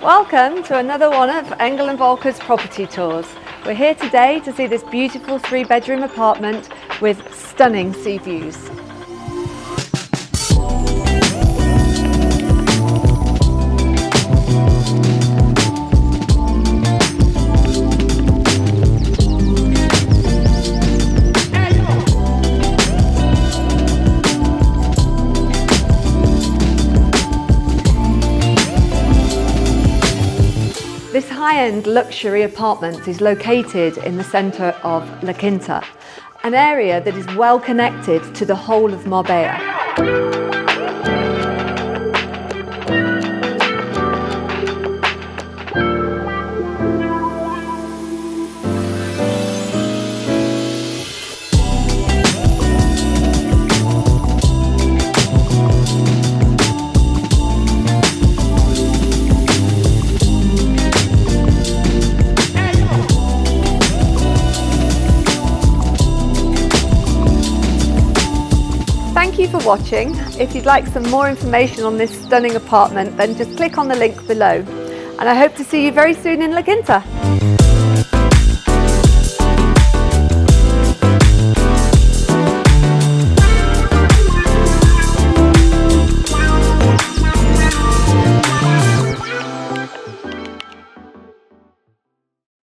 Welcome to another one of Engel Völkers property tours. We're here today to see this beautiful 3-bedroom apartment with stunning sea views. This high-end luxury apartment is located in the centre of La Quinta, an area that is well connected to the whole of Marbella. Thank you for watching. If you'd like some more information on this stunning apartment, then just click on the link below. And I hope to see you very soon in La Quinta.